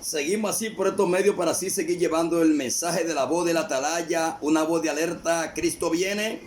Seguimos así por estos medios para así seguir llevando el mensaje de la voz de la atalaya, una voz de alerta, Cristo viene,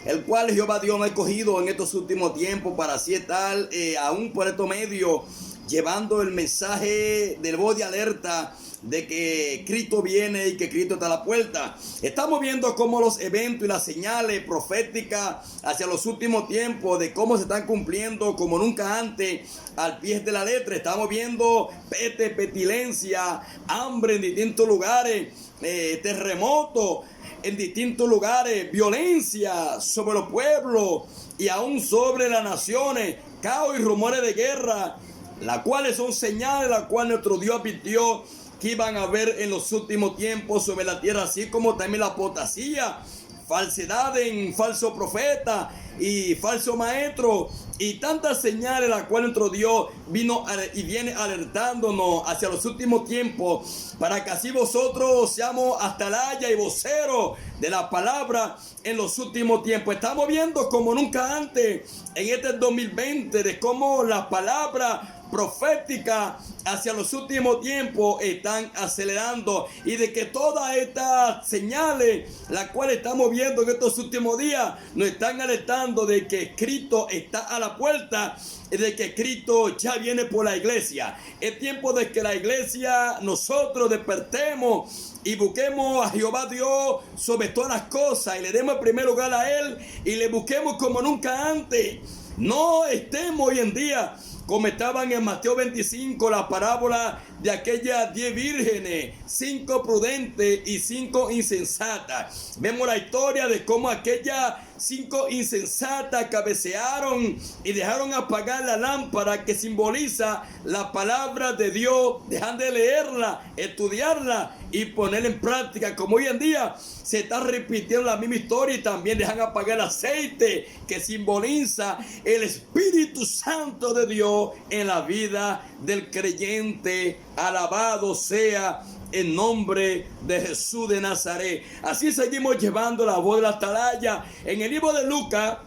el cual Jehová Dios me ha escogido en estos últimos tiempos para así estar aún por estos medios llevando el mensaje de voz de alerta de que Cristo viene y que Cristo está a la puerta. Estamos viendo cómo los eventos y las señales proféticas hacia los últimos tiempos, de cómo se están cumpliendo como nunca antes al pie de la letra. Estamos viendo peste, pestilencia, hambre en distintos lugares, terremotos en distintos lugares, violencia sobre los pueblos y aún sobre las naciones, caos y rumores de guerra, las cuales son señales, las cuales nuestro Dios advirtió que iban a haber en los últimos tiempos sobre la tierra, así como también la apostasía, falsedad en falso profeta y falso maestro, y tantas señales las cuales nuestro Dios vino y viene alertándonos hacia los últimos tiempos, para que así vosotros seamos atalaya y voceros de la palabra en los últimos tiempos. Estamos viendo como nunca antes en este 2020 de cómo la palabra profética hacia los últimos tiempos están acelerando, y de que todas estas señales las cuales estamos viendo en estos últimos días nos están alertando de que Cristo está a la puerta y de que Cristo ya viene por la iglesia. Es tiempo de que la iglesia, nosotros despertemos y busquemos a Jehová Dios sobre todas las cosas y le demos el primer lugar a Él y le busquemos como nunca antes. No estemos hoy en día como estaban en Mateo 25, la parábola de aquellas 10 vírgenes, 5 prudentes y 5 insensatas. Vemos la historia de cómo aquellas 5 insensatas cabecearon y dejaron apagar la lámpara que simboliza la palabra de Dios. Dejan de leerla, estudiarla y ponerla en práctica, como hoy en día se está repitiendo la misma historia, y también dejan apagar el aceite que simboliza el Espíritu Santo de Dios en la vida del creyente. Alabado sea el nombre de Jesús de Nazaret. Así seguimos llevando la voz de la atalaya en el libro de Lucas,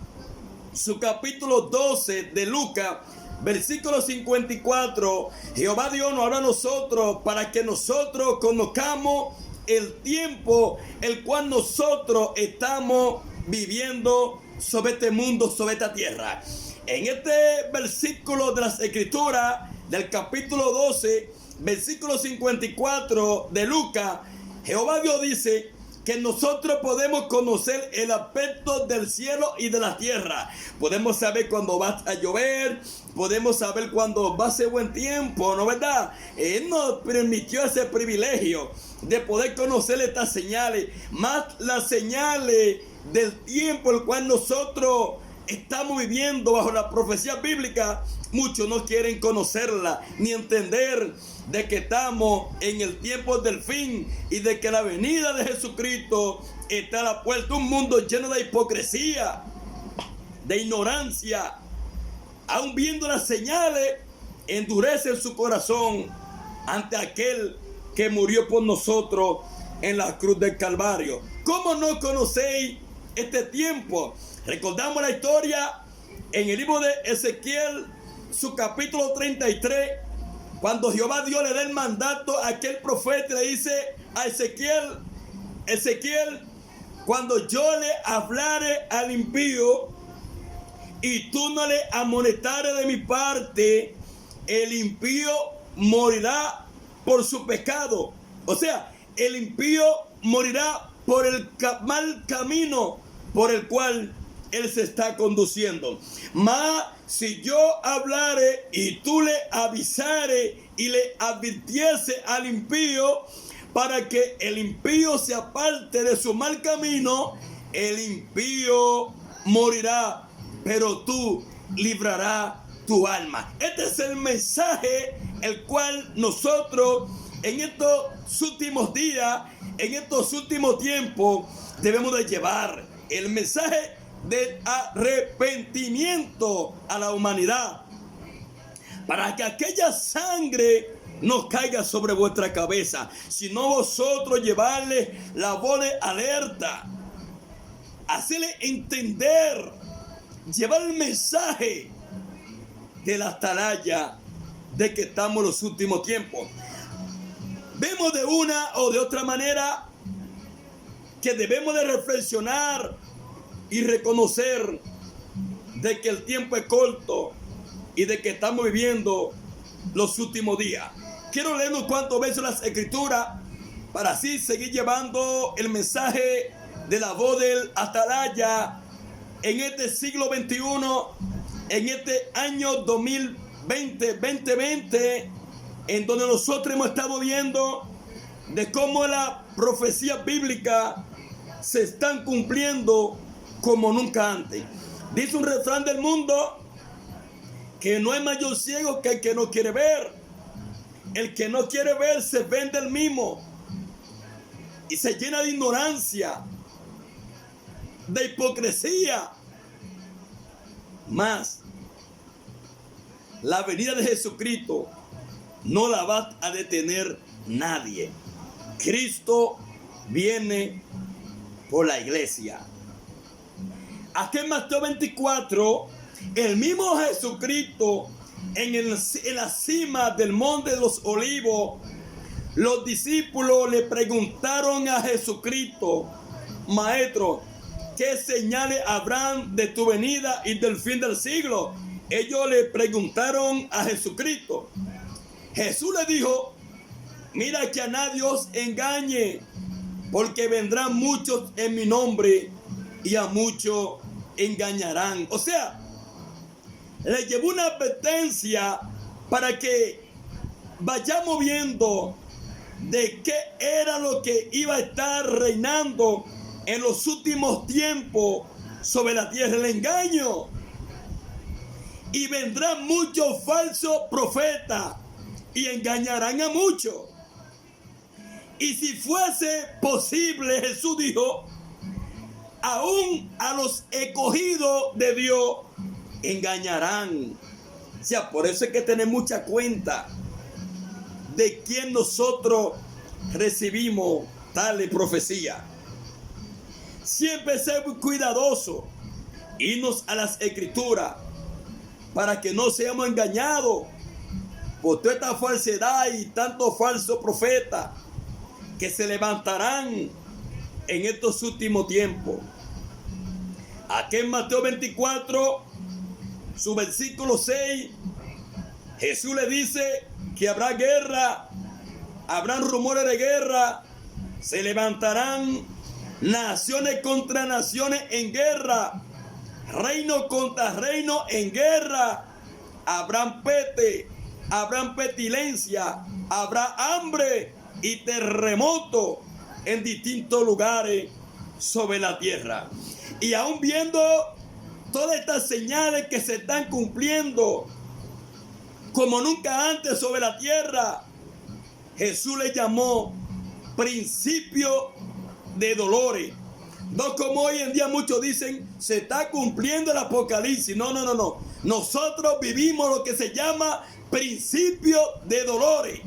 su capítulo 12 de Lucas, versículo 54. Jehová Dios nos habla a nosotros para que nosotros conozcamos el tiempo el cual nosotros estamos viviendo sobre este mundo, sobre esta tierra. En este versículo de las Escrituras, del capítulo 12, versículo 54 de Lucas, Jehová Dios dice que nosotros podemos conocer el aspecto del cielo y de la tierra. Podemos saber cuándo va a llover, podemos saber cuándo va a ser buen tiempo, ¿no verdad? Él nos permitió ese privilegio de poder conocer estas señales, más las señales del tiempo el cual nosotros estamos viviendo bajo la profecía bíblica. Muchos no quieren conocerla ni entender de que estamos en el tiempo del fin y de que la venida de Jesucristo está a la puerta. Un mundo lleno de hipocresía, de ignorancia, aún viendo las señales, endurecen su corazón ante aquel que murió por nosotros en la cruz del Calvario. ¿Cómo no conocéis este tiempo? Recordamos la historia en el libro de Ezequiel, su capítulo 33, cuando Jehová Dios le da el mandato a aquel profeta, le dice a Ezequiel: Ezequiel, cuando yo le hablare al impío y tú no le amonestares de mi parte, el impío morirá por su pecado. O sea, el impío morirá por el mal camino por el cual él se está conduciendo. Mas si yo hablare y tú le avisare y le advirtiese al impío, para que el impío se aparte de su mal camino, el impío morirá, pero tú librarás tu alma. Este es el mensaje el cual nosotros en estos últimos días, en estos últimos tiempos, debemos de llevar el mensaje del arrepentimiento a la humanidad, para que aquella sangre no caiga sobre vuestra cabeza, sino vosotros llevarle la voz de alerta, hacerle entender, llevar el mensaje de la atalaya de que estamos en los últimos tiempos. Vemos de una o de otra manera que debemos de reflexionar y reconocer de que el tiempo es corto y de que estamos viviendo los últimos días. Quiero leer unos cuantos versos de las Escrituras para así seguir llevando el mensaje de la voz del Atalaya en este siglo XXI, en este año 2020, en donde nosotros hemos estado viendo de cómo las profecías bíblicas se están cumpliendo como nunca antes. Dice un refrán del mundo que no hay mayor ciego que el que no quiere ver. El que no quiere ver se vende el mismo y se llena de ignorancia, de hipocresía. Mas la venida de Jesucristo no la va a detener nadie. Cristo viene por la iglesia. Aquí en Mateo 24, el mismo Jesucristo en la cima del monte de los olivos, los discípulos le preguntaron a Jesucristo: Maestro, ¿qué señales habrán de tu venida y del fin del siglo? Ellos le preguntaron a Jesucristo. Jesús le dijo: mira que a nadie os engañe, porque vendrán muchos en mi nombre y a muchos engañarán. O sea, le llevó una advertencia para que vayamos viendo de qué era lo que iba a estar reinando en los últimos tiempos sobre la tierra: el engaño. Y vendrán muchos falsos profetas y engañarán a muchos. Y si fuese posible, Jesús dijo, aún a los escogidos de Dios engañarán. O sea, por eso hay que tener mucha cuenta de quién nosotros recibimos tal profecía. Siempre ser muy cuidadoso, irnos a las Escrituras para que no seamos engañados por toda esta falsedad y tantos falsos profetas que se levantarán en estos últimos tiempos. Aquí en Mateo 24, su versículo 6, Jesús le dice que habrá guerra, habrán rumores de guerra, se levantarán naciones contra naciones en guerra, reino contra reino en guerra, habrán peste, habrán pestilencia, habrá hambre y terremoto en distintos lugares sobre la tierra. Y aún viendo todas estas señales que se están cumpliendo como nunca antes sobre la tierra, Jesús le llamó principio de dolores. No como hoy en día muchos dicen, se está cumpliendo el Apocalipsis. No. Nosotros vivimos lo que se llama principio de dolores.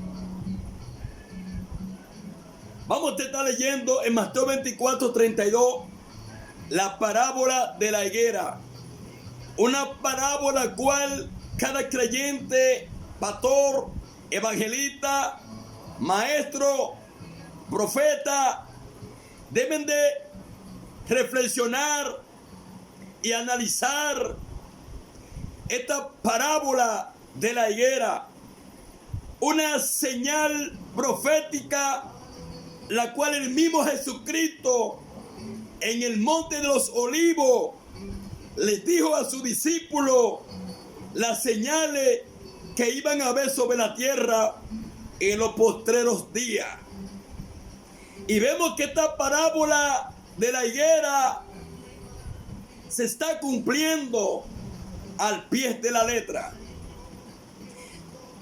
Vamos a estar leyendo en Mateo 24:32 la parábola de la higuera. Una parábola cual cada creyente, pastor, evangelista, maestro, profeta, deben de reflexionar y analizar esta parábola de la higuera. Una señal profética, la cual el mismo Jesucristo en el monte de los olivos les dijo a sus discípulos las señales que iban a ver sobre la tierra en los postreros días. Y vemos que esta parábola de la higuera se está cumpliendo al pie de la letra.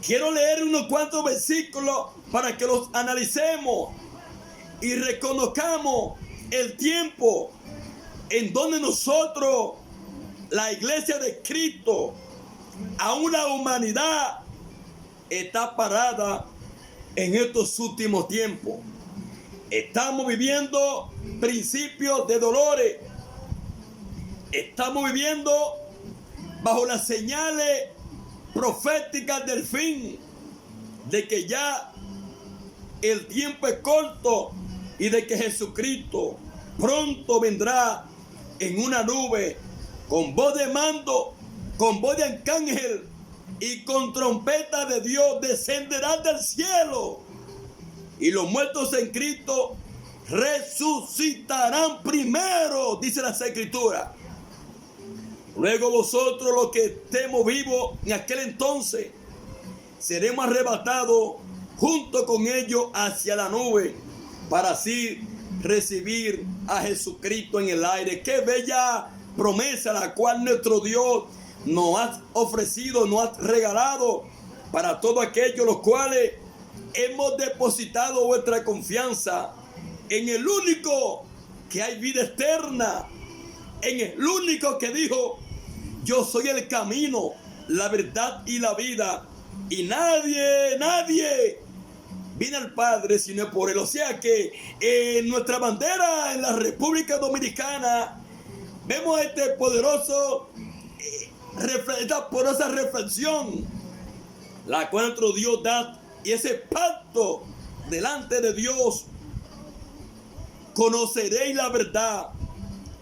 Quiero leer unos cuantos versículos para que los analicemos y reconozcamos el tiempo en donde nosotros, la iglesia de Cristo, aún la humanidad, está parada en estos últimos tiempos. Estamos viviendo principios de dolores. Estamos viviendo bajo las señales proféticas del fin, de que ya el tiempo es corto y de que Jesucristo pronto vendrá en una nube con voz de mando, con voz de arcángel y con trompeta de Dios, descenderán del cielo, y los muertos en Cristo resucitarán primero, dice las Escrituras. Luego vosotros, los que estemos vivos en aquel entonces, seremos arrebatados junto con ellos hacia la nube, para así recibir a Jesucristo en el aire. Qué bella promesa la cual nuestro Dios nos ha ofrecido, nos ha regalado para todos aquellos los cuales hemos depositado vuestra confianza en el único que hay vida eterna, en el único que dijo: yo soy el camino, la verdad y la vida, y nadie viene al Padre si no es por él. O sea que en nuestra bandera en la República Dominicana vemos esta poderosa reflexión, la cual nuestro Dios da, y ese pacto delante de Dios: conoceréis la verdad,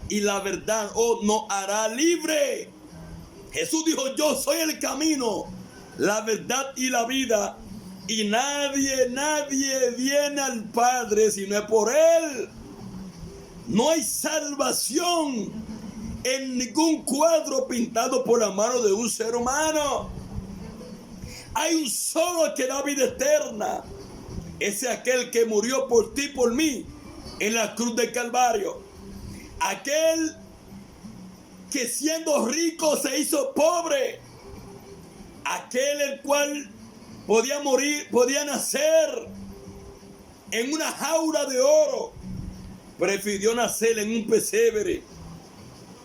y la verdad os nos hará libre. Jesús dijo: yo soy el camino, la verdad y la vida, y nadie viene al Padre si no es por él. No hay salvación en ningún cuadro pintado por la mano de un ser humano. Hay un solo que da vida eterna. Ese es aquel que murió por ti y por mí en la cruz del Calvario. Aquel que siendo rico se hizo pobre. Aquel el cual podía morir, podía nacer en una jaula de oro, prefirió nacer en un pesebre.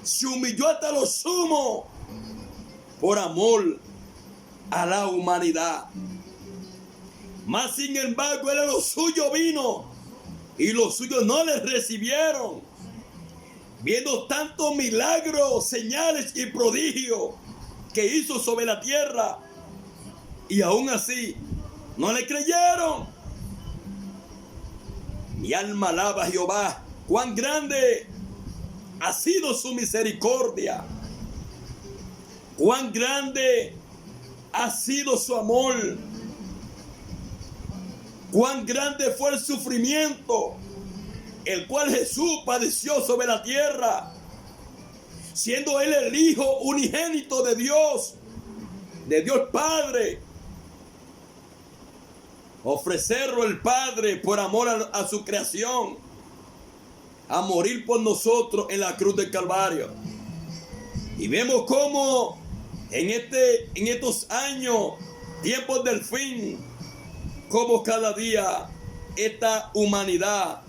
Se humilló hasta lo sumo por amor a la humanidad. Mas sin embargo, él a lo suyo vino y los suyos no les recibieron. Viendo tantos milagros, señales y prodigios que hizo sobre la tierra, y aún así no le creyeron. Mi alma alaba a Jehová, cuán grande ha sido su misericordia, cuán grande ha sido su amor, cuán grande fue el sufrimiento el cual Jesús padeció sobre la tierra, siendo él el Hijo unigénito de Dios Padre. Ofrecerlo el Padre por amor a su creación, a morir por nosotros en la cruz del Calvario. Y vemos cómo en estos años, tiempos del fin, como cada día esta humanidad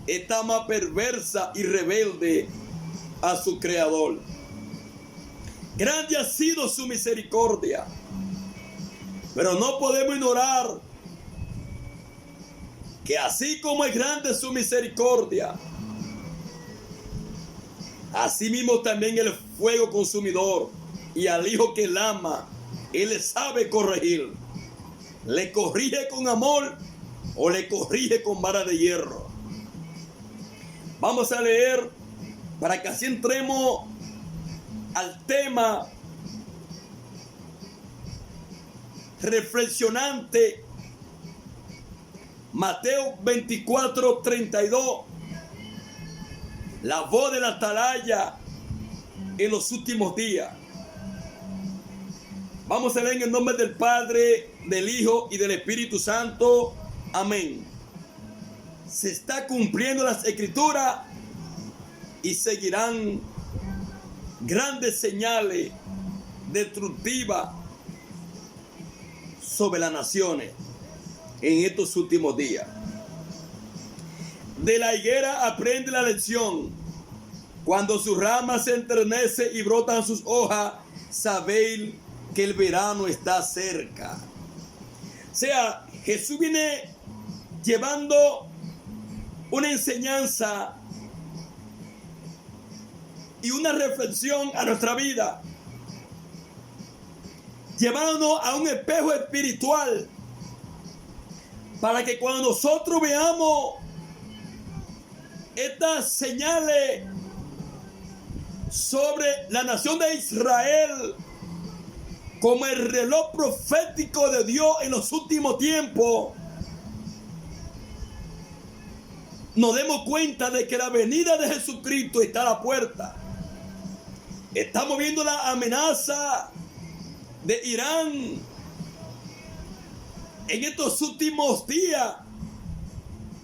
está más perversa y rebelde a su Creador. Grande ha sido su misericordia, pero no podemos ignorar que así como es grande su misericordia, así mismo también el fuego consumidor, y al hijo que él ama, él le sabe corregir. Le corrige con amor o le corrige con vara de hierro. Vamos a leer para que así entremos al tema reflexionante. Mateo 24:32. La voz de la atalaya en los últimos días. Vamos a leer en el nombre del Padre, del Hijo y del Espíritu Santo. Amén. Se está cumpliendo las Escrituras y seguirán grandes señales destructivas sobre las naciones en estos últimos días. De la higuera aprende la lección. Cuando sus ramas se enternece y brotan sus hojas, sabéis que el verano está cerca. O sea, Jesús viene llevando una enseñanza y una reflexión a nuestra vida, llevándonos a un espejo espiritual para que cuando nosotros veamos estas señales sobre la nación de Israel como el reloj profético de Dios en los últimos tiempos, nos demos cuenta de que la venida de Jesucristo está a la puerta. Estamos viendo la amenaza de Irán en estos últimos días,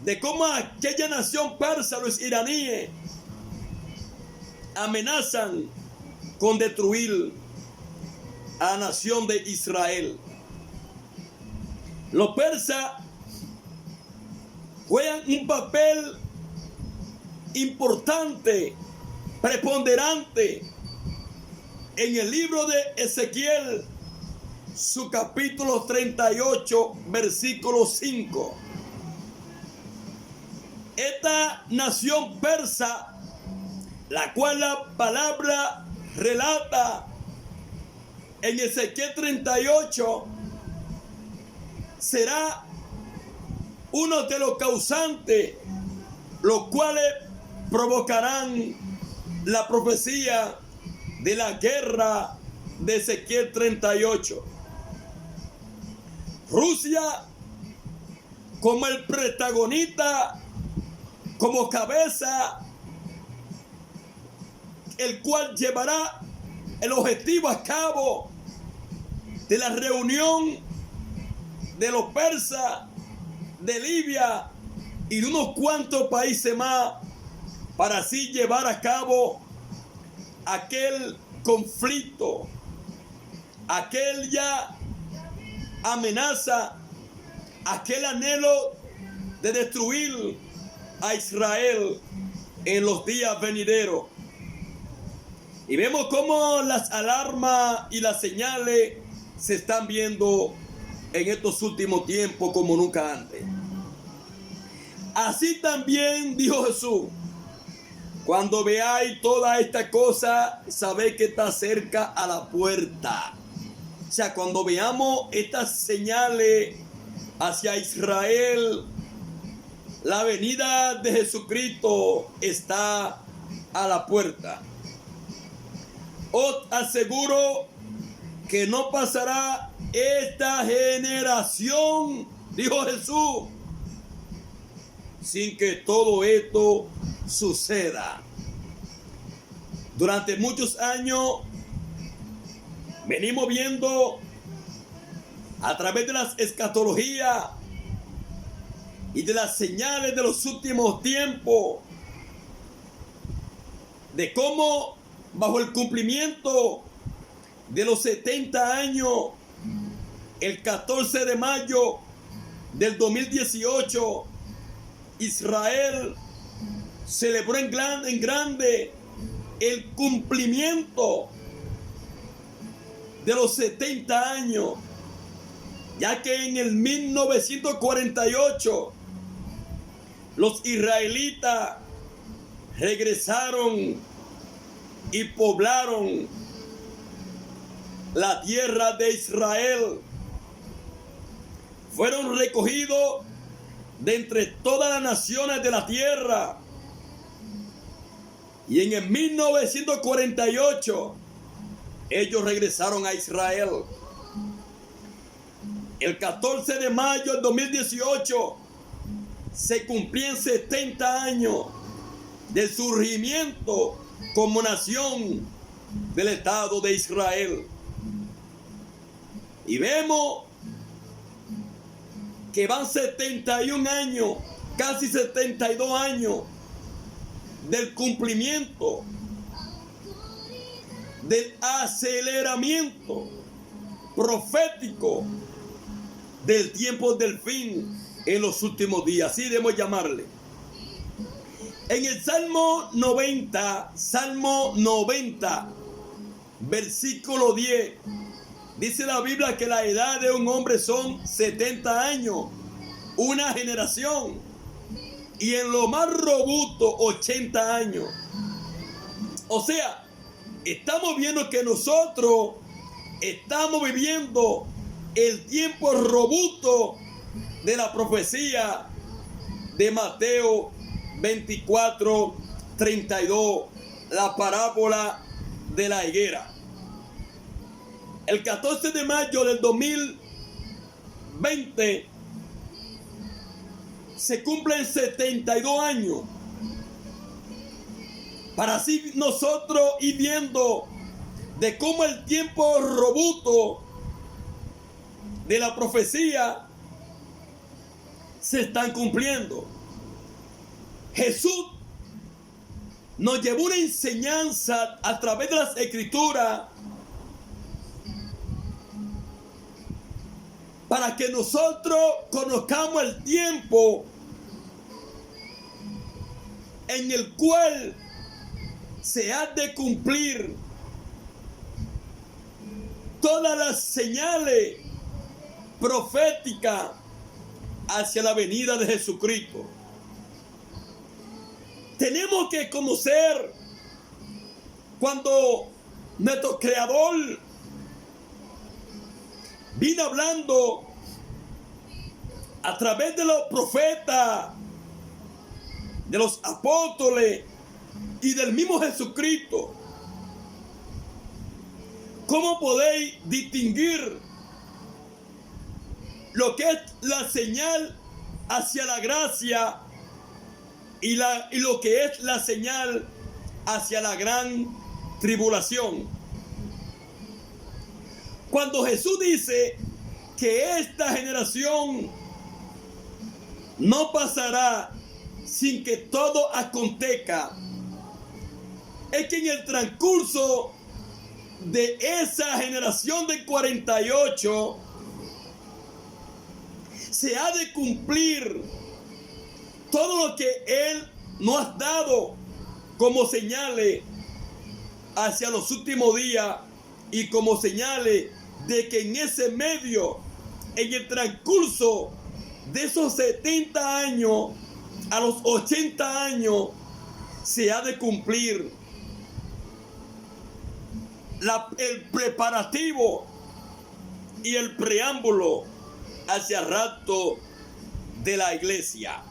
de cómo aquella nación persa, los iraníes, amenazan con destruir a la nación de Israel. Los persas juegan un papel importante, preponderante en el libro de Ezequiel, su capítulo 38, versículo 5. Esta nación persa, la cual la palabra relata en Ezequiel 38, será uno de los causantes, los cuales provocarán la profecía de la guerra de Ezequiel 38. Rusia, como el protagonista, como cabeza, el cual llevará el objetivo a cabo de la reunión de los persas de Libia y de unos cuantos países más, para así llevar a cabo aquel conflicto, aquella amenaza, aquel anhelo de destruir a Israel en los días venideros. Y vemos cómo las alarmas y las señales se están viendo en estos últimos tiempos como nunca antes. Así también dijo Jesús: cuando veáis toda esta cosa, sabéis que está cerca a la puerta. O sea, cuando veamos estas señales hacia Israel, la venida de Jesucristo está a la puerta. Os aseguro que no pasará esta generación, dijo Jesús, sin que todo esto suceda. Durante muchos años venimos viendo a través de las escatologías y de las señales de los últimos tiempos de cómo, bajo el cumplimiento de los 70 años, el 14 de mayo del 2018, Israel celebró en grande el cumplimiento de los 70 años, ya que en el 1948 los israelitas regresaron y poblaron la tierra de Israel. Fueron recogidos de entre todas las naciones de la tierra. Y en el 1948 ellos regresaron a Israel. El 14 de mayo del 2018 se cumplían 70 años del surgimiento como nación del Estado de Israel. Y vemos que van 71 años, casi 72 años del cumplimiento, del aceleramiento profético del tiempo del fin en los últimos días, así debemos llamarle. En el Salmo 90, versículo 10, dice la Biblia que la edad de un hombre son 70 años, una generación, y en lo más robusto 80 años. O sea, estamos viendo que nosotros estamos viviendo el tiempo robusto de la profecía de Mateo 24:32, la parábola de la higuera. El 14 de mayo del 2020 se cumplen 72 años para así nosotros ir viendo de cómo el tiempo robusto de la profecía se están cumpliendo. Jesús nos llevó una enseñanza a través de las escrituras para que nosotros conozcamos el tiempo en el cual se ha de cumplir todas las señales proféticas hacia la venida de Jesucristo. Tenemos que conocer cuando nuestro Creador vino hablando a través de los profetas, de los apóstoles y del mismo Jesucristo. ¿Cómo podéis distinguir lo que es la señal hacia la gracia y lo que es la señal hacia la gran tribulación? Cuando Jesús dice que esta generación no pasará sin que todo acontezca, es que en el transcurso de esa generación de 48 se ha de cumplir todo lo que Él nos ha dado como señales hacia los últimos días y como señales de que en ese medio, en el transcurso de esos 70 años a los 80 años, se ha de cumplir el preparativo y el preámbulo hacia el rapto de la iglesia.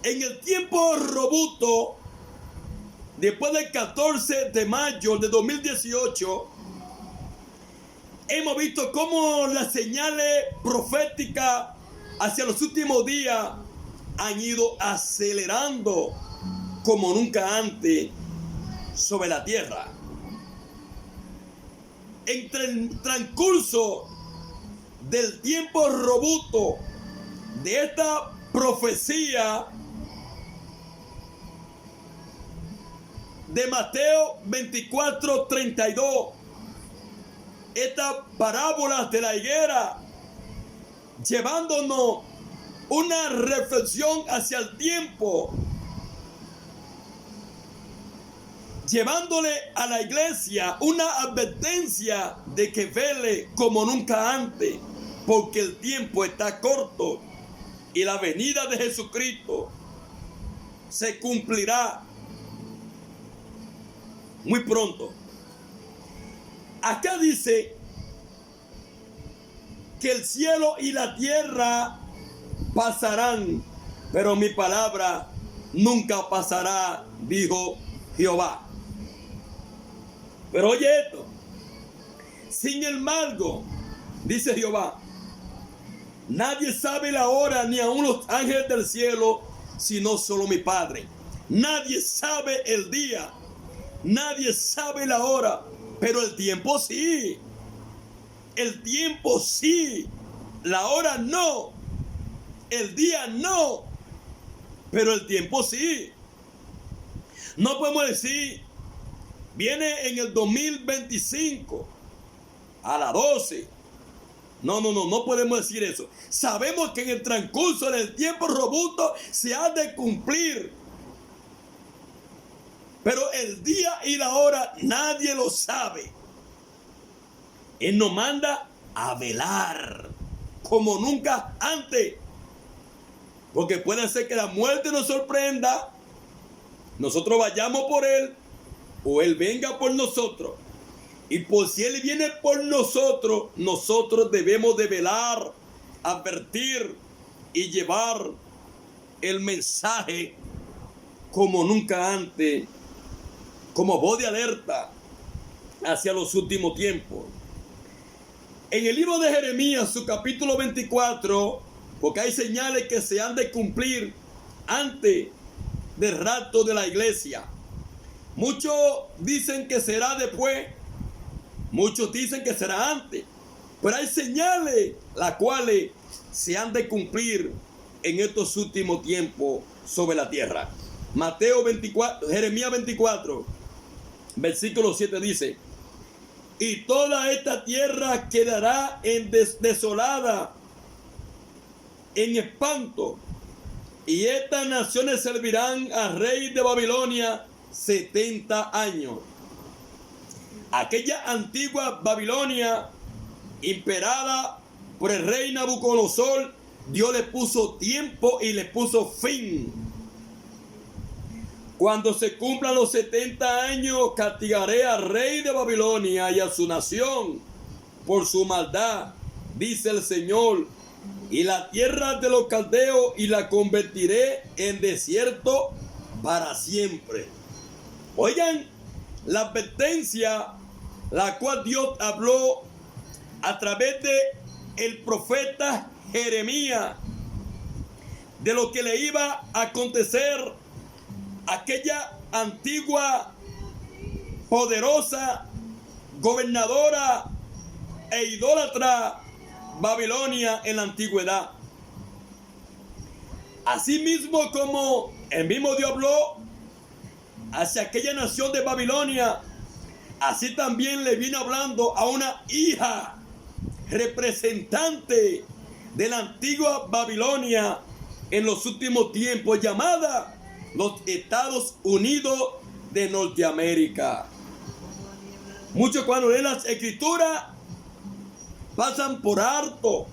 En el tiempo robusto, después del 14 de mayo de 2018, hemos visto cómo las señales proféticas hacia los últimos días han ido acelerando como nunca antes sobre la tierra. Entre el transcurso del tiempo robusto de esta profecía de Mateo 24:32, esta parábola de la higuera, llevándonos una reflexión hacia el tiempo, llevándole a la iglesia una advertencia de que vele como nunca antes, porque el tiempo está corto y la venida de Jesucristo se cumplirá muy pronto. Acá dice que el cielo y la tierra pasarán, pero mi palabra nunca pasará, dijo Jehová. Pero oye esto: sin embargo, dice Jehová, nadie sabe la hora, ni aun los ángeles del cielo, sino solo mi Padre. Nadie sabe el día, nadie sabe la hora, pero el tiempo sí. El tiempo sí. La hora no. El día no. Pero el tiempo sí. No podemos decir, viene en el 2025 a las 12. No podemos decir eso. Sabemos que en el transcurso del tiempo robusto se ha de cumplir. Pero el día y la hora nadie lo sabe. Él nos manda a velar como nunca antes. Porque puede ser que la muerte nos sorprenda, nosotros vayamos por Él, o Él venga por nosotros. Y por si Él viene por nosotros, nosotros debemos de velar advertir y llevar el mensaje como nunca antes, como voz de alerta hacia los últimos tiempos. En el libro de Jeremías, su capítulo 24, porque hay señales que se han de cumplir antes del rapto de la iglesia. Muchos dicen que será después, muchos dicen que será antes, pero hay señales las cuales se han de cumplir en estos últimos tiempos sobre la tierra. Jeremías 24, versículo 7 dice: y toda esta tierra quedará desolada, en espanto, y estas naciones servirán al rey de Babilonia 70 años. Aquella antigua Babilonia, imperada por el rey Nabucodonosor, Dios le puso tiempo y le puso fin. Cuando se cumplan los 70 años, castigaré al rey de Babilonia y a su nación por su maldad, dice el Señor, y la tierra de los caldeos, y la convertiré en desierto para siempre. Oigan, la advertencia la cual Dios habló a través de el profeta Jeremías de lo que le iba a acontecer aquella antigua, poderosa, gobernadora e idólatra Babilonia en la antigüedad. Asimismo, como el mismo Dios habló hacia aquella nación de Babilonia, así también le vino hablando a una hija representante de la antigua Babilonia en los últimos tiempos, llamada los Estados Unidos de Norteamérica. Muchos cuando leen las escrituras pasan por alto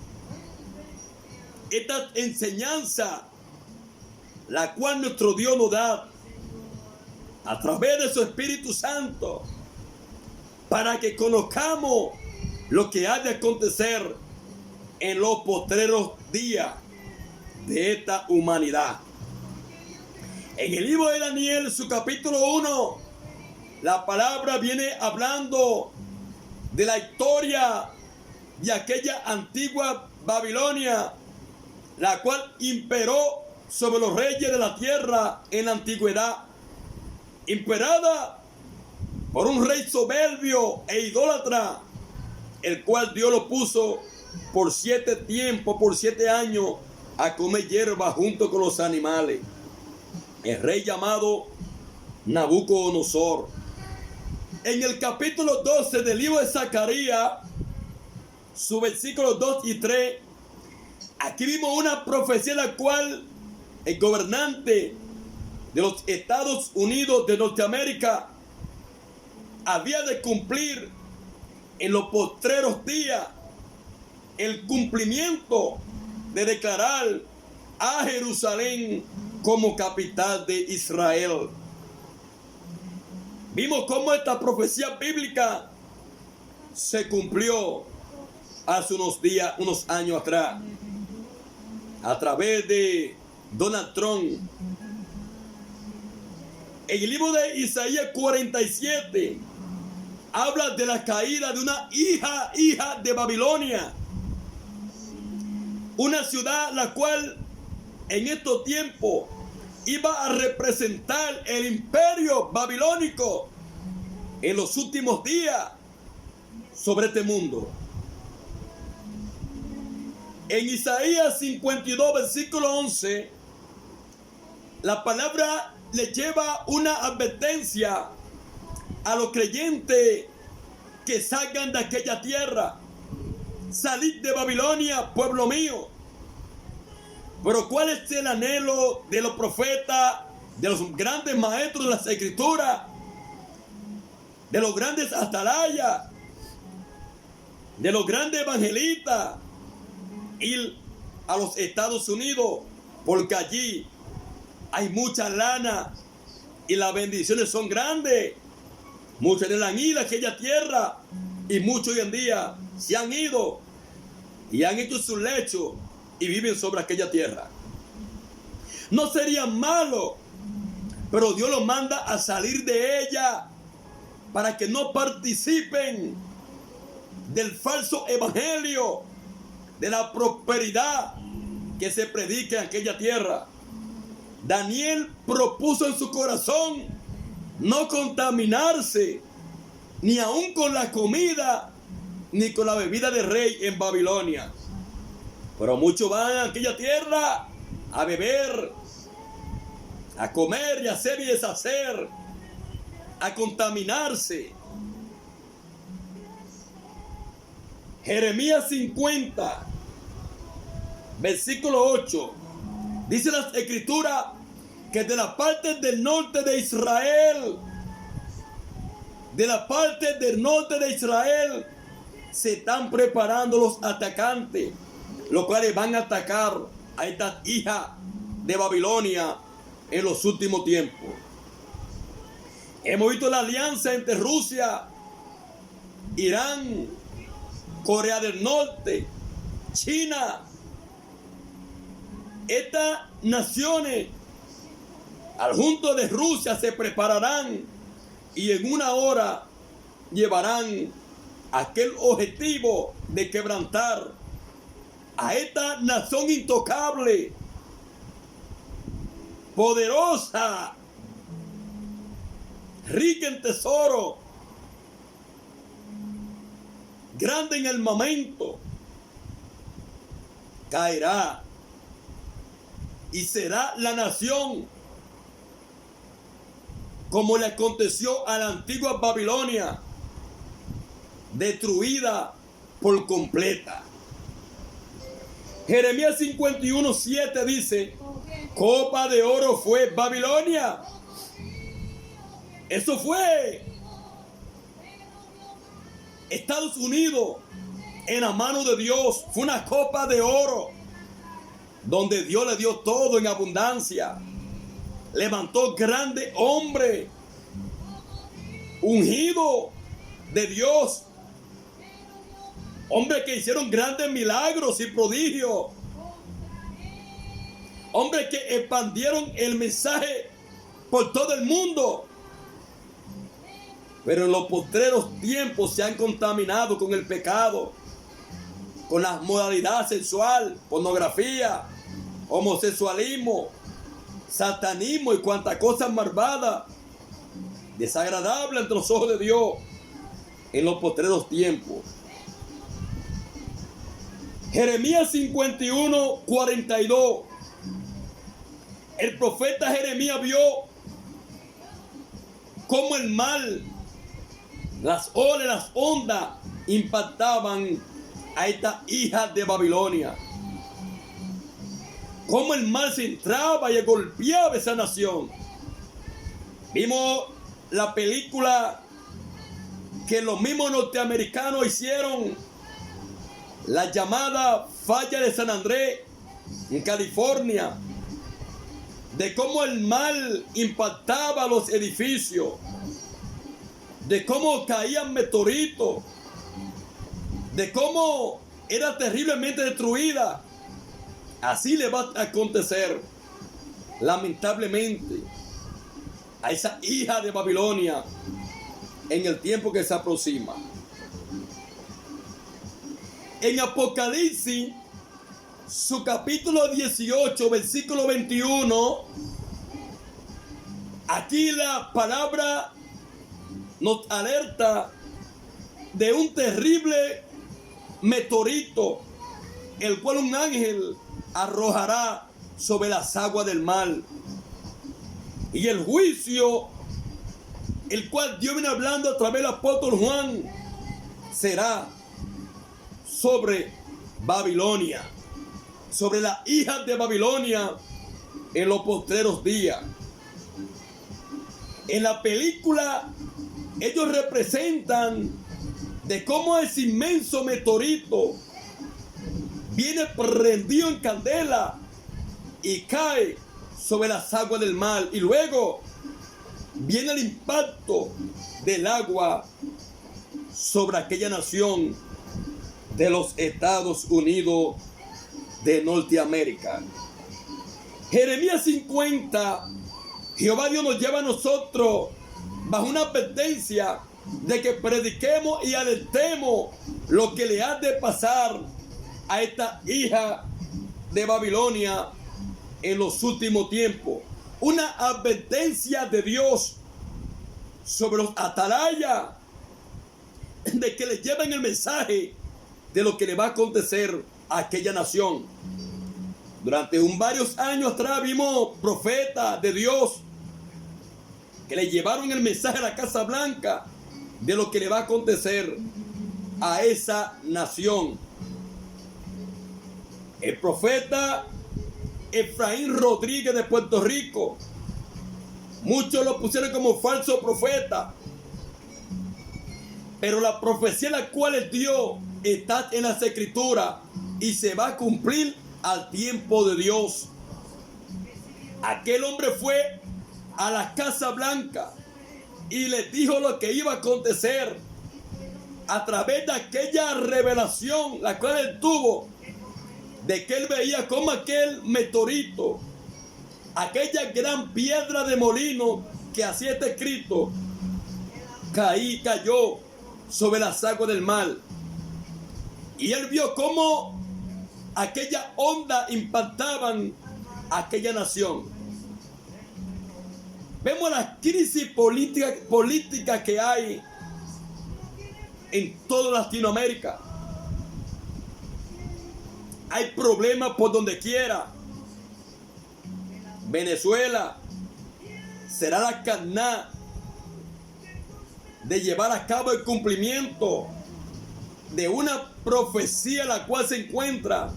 esta enseñanza, la cual nuestro Dios nos da a través de su Espíritu Santo, para que conozcamos lo que ha de acontecer en los postreros días de esta humanidad. En el libro de Daniel, su capítulo 1, la palabra viene hablando de la historia de aquella antigua Babilonia, la cual imperó sobre los reyes de la tierra en la antigüedad, imperada por un rey soberbio e idólatra, el cual Dios lo puso por 7 años a comer hierba junto con los animales. El rey llamado Nabucodonosor. En el capítulo 12 del libro de Zacarías, su versículos 2 y 3, aquí vimos una profecía en la cual el gobernante de los Estados Unidos de Norteamérica había de cumplir en los postreros días el cumplimiento de declarar a Jerusalén como capital de Israel. Vimos cómo esta profecía bíblica se cumplió hace unos años atrás, a través de Donald Trump. En el libro de Isaías 47 habla de la caída de una hija de Babilonia, una ciudad la cual en estos tiempos iba a representar el imperio babilónico en los últimos días sobre este mundo. En Isaías 52, versículo 11, la palabra le lleva una advertencia a los creyentes que salgan de aquella tierra. Salid de Babilonia, pueblo mío. Pero ¿cuál es el anhelo de los profetas, de los grandes maestros de las escrituras, de los grandes atalayas, de los grandes evangelistas? Ir a los Estados Unidos, porque allí hay mucha lana y las bendiciones son grandes. Muchos de han ido a aquella tierra y muchos hoy en día se han ido y han hecho su lecho y viven sobre aquella tierra. No sería malo, pero Dios los manda a salir de ella para que no participen del falso evangelio, de la prosperidad que se predica en aquella tierra. Daniel propuso en su corazón no contaminarse ni aún con la comida ni con la bebida del rey en Babilonia. Pero muchos van a aquella tierra a beber, a comer y a hacer y deshacer, a contaminarse. Jeremías 50, versículo 8, dice la escritura que de la parte del norte de Israel, se están preparando los atacantes, los cuales van a atacar a esta hija de Babilonia en los últimos tiempos. Hemos visto la alianza entre Rusia, Irán, Corea del Norte, China. Estas naciones, al junto de Rusia, se prepararán y en una hora llevarán aquel objetivo de quebrantar a esta nación intocable, poderosa, rica en tesoro, grande en el momento. Caerá y será la nación como le aconteció a la antigua Babilonia, destruida por completa. Jeremías 51:7 dice: copa de oro fue Babilonia. Eso fue Estados Unidos en la mano de Dios. Fue una copa de oro donde Dios le dio todo en abundancia. Levantó grande hombre, ungido de Dios, hombres que hicieron grandes milagros y prodigios, hombres que expandieron el mensaje por todo el mundo. Pero en los postreros tiempos se han contaminado con el pecado, con la modalidad sexual, pornografía, homosexualismo, satanismo y cuantas cosas malvadas, desagradables ante los ojos de Dios en los postreros tiempos. Jeremías 51:42. El profeta Jeremías vio cómo el mal, las olas, las ondas impactaban a esta hija de Babilonia. Cómo el mal se entraba y golpeaba esa nación. Vimos la película que los mismos norteamericanos hicieron, la llamada Falla de San Andrés en California, de cómo el mal impactaba los edificios, de cómo caían meteoritos, de cómo era terriblemente destruida. Así le va a acontecer, lamentablemente, a esa hija de Babilonia en el tiempo que se aproxima. En Apocalipsis, su capítulo 18, versículo 21, aquí la palabra nos alerta de un terrible meteorito, el cual un ángel arrojará sobre las aguas del mar. Y el juicio, el cual Dios viene hablando a través del apóstol Juan, será sobre Babilonia, sobre la hija de Babilonia en los postreros días. En la película ellos representan de cómo ese inmenso meteorito viene prendido en candela y cae sobre las aguas del mar, y luego viene el impacto del agua sobre aquella nación de los Estados Unidos de Norteamérica. Jeremías 50, Jehová Dios nos lleva a nosotros bajo una advertencia de que prediquemos y alertemos lo que le ha de pasar a esta hija de Babilonia en los últimos tiempos. Una advertencia de Dios sobre los atalayas, de que le lleven el mensaje de lo que le va a acontecer a aquella nación. Durante varios años atrás vimos profetas de Dios que le llevaron el mensaje a la Casa Blanca de lo que le va a acontecer a esa nación. El profeta Efraín Rodríguez de Puerto Rico, muchos lo pusieron como falso profeta, pero la profecía la cual él dio está en las Escrituras y se va a cumplir al tiempo de Dios. Aquel hombre fue a la Casa Blanca y les dijo lo que iba a acontecer a través de aquella revelación la cual él tuvo, de que él veía como aquel meteorito, aquella gran piedra de molino que así está escrito, cayó sobre las aguas del mar. Y él vio cómo aquella onda impactaban a aquella nación. Vemos las crisis políticas que hay en toda Latinoamérica. Hay problemas por donde quiera. Venezuela será la carná de llevar a cabo el cumplimiento de una profecía la cual se encuentra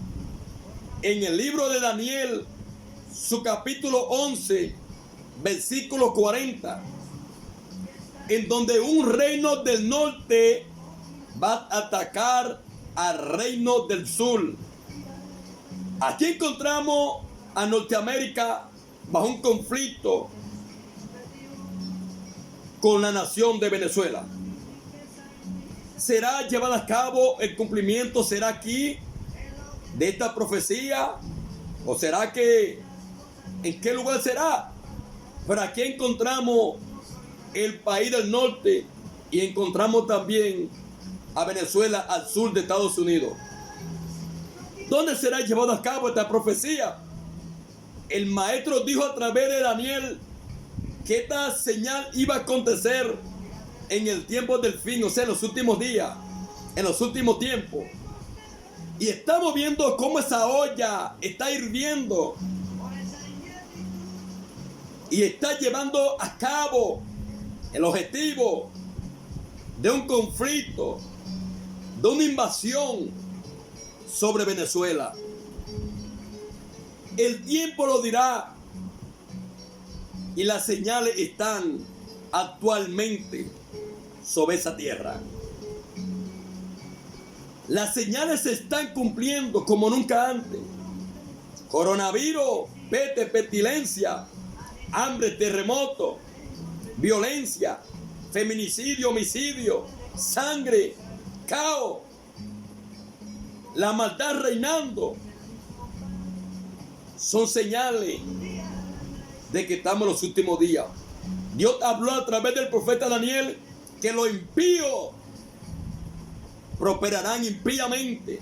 en el libro de Daniel, su capítulo 11, versículo 40, en donde un reino del norte va a atacar al reino del sur. Aquí encontramos a Norteamérica bajo un conflicto con la nación de Venezuela. ¿Será llevado a cabo el cumplimiento? ¿Será aquí de esta profecía? ¿O será que en qué lugar será? Pero aquí encontramos el país del norte y encontramos también a Venezuela al sur de Estados Unidos. ¿Dónde será llevado a cabo esta profecía? El maestro dijo a través de Daniel que esta señal iba a acontecer en el tiempo del fin, o sea, en los últimos días, en los últimos tiempos. Y estamos viendo cómo esa olla está hirviendo y está llevando a cabo el objetivo de un conflicto, de una invasión sobre Venezuela. El tiempo lo dirá y las señales están actualmente sobre esa tierra. Las señales se están cumpliendo como nunca antes. Coronavirus, peste, pestilencia, hambre, terremoto, violencia, feminicidio, homicidio, sangre, caos, la maldad reinando. Son señales de que estamos en los últimos días. Dios habló a través del profeta Daniel que los impíos prosperarán impíamente,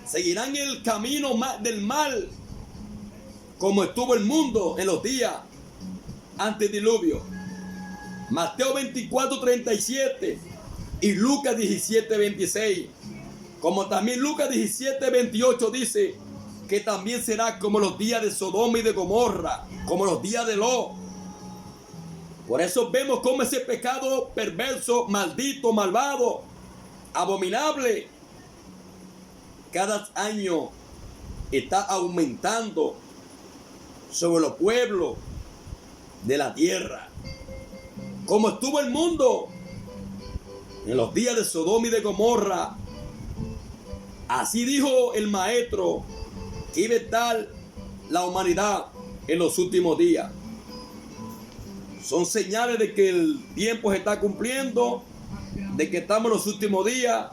seguirán el camino del mal, como estuvo el mundo en los días antes del diluvio. Mateo 24:37 y Lucas 17:26, como también Lucas 17:28 dice que también será como los días de Sodoma y de Gomorra, como los días de Lot. Por eso vemos cómo ese pecado perverso, maldito, malvado, abominable, cada año está aumentando sobre los pueblos de la tierra. Como estuvo el mundo en los días de Sodoma y de Gomorra, así dijo el maestro que iba a estar la humanidad en los últimos días. Son señales de que el tiempo se está cumpliendo, de que estamos en los últimos días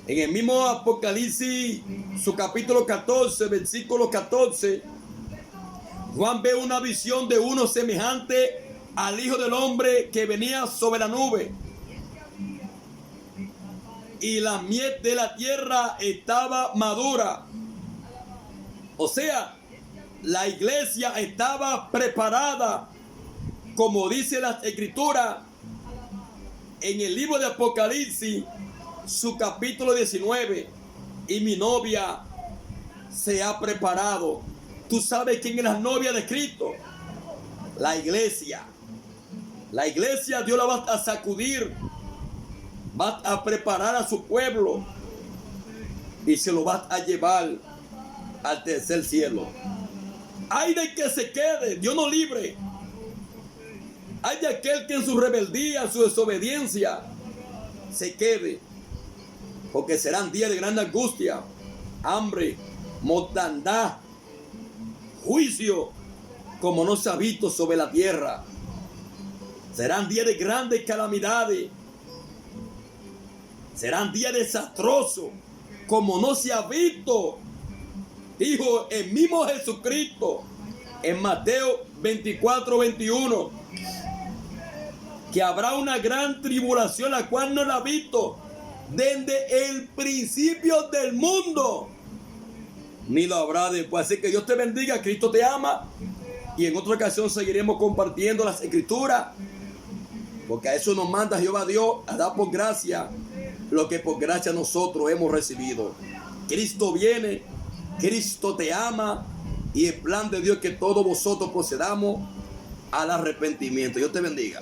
En el mismo Apocalipsis, su capítulo 14, versículo 14, Juan ve una visión de uno semejante al Hijo del Hombre que venía sobre la nube. Y la miel de la tierra estaba madura. O sea, la iglesia estaba preparada, como dice la Escritura en el libro de Apocalipsis, su capítulo 19. Y mi novia se ha preparado. ¿Tú sabes quién es la novia de Cristo? La iglesia. La iglesia Dios la va a sacudir. Va a preparar a su pueblo y se lo va a llevar al tercer cielo. Hay de que se quede, Dios no libre. Hay de aquel que en su rebeldía, en su desobediencia, se quede. Porque serán días de gran angustia, hambre, mortandad, juicio, como no se ha visto sobre la tierra. Serán días de grandes calamidades. Serán días desastrosos, como no se ha visto. Dijo el mismo Jesucristo en Mateo 24, 21, que habrá una gran tribulación, la cual no la ha visto desde el principio del mundo, ni lo habrá después. Así que Dios te bendiga, Cristo te ama, y en otra ocasión seguiremos compartiendo las Escrituras, porque a eso nos manda Jehová Dios, a dar por gracia lo que por gracia nosotros hemos recibido. Cristo viene, Cristo te ama, y el plan de Dios es que todos vosotros procedamos al arrepentimiento. Dios te bendiga.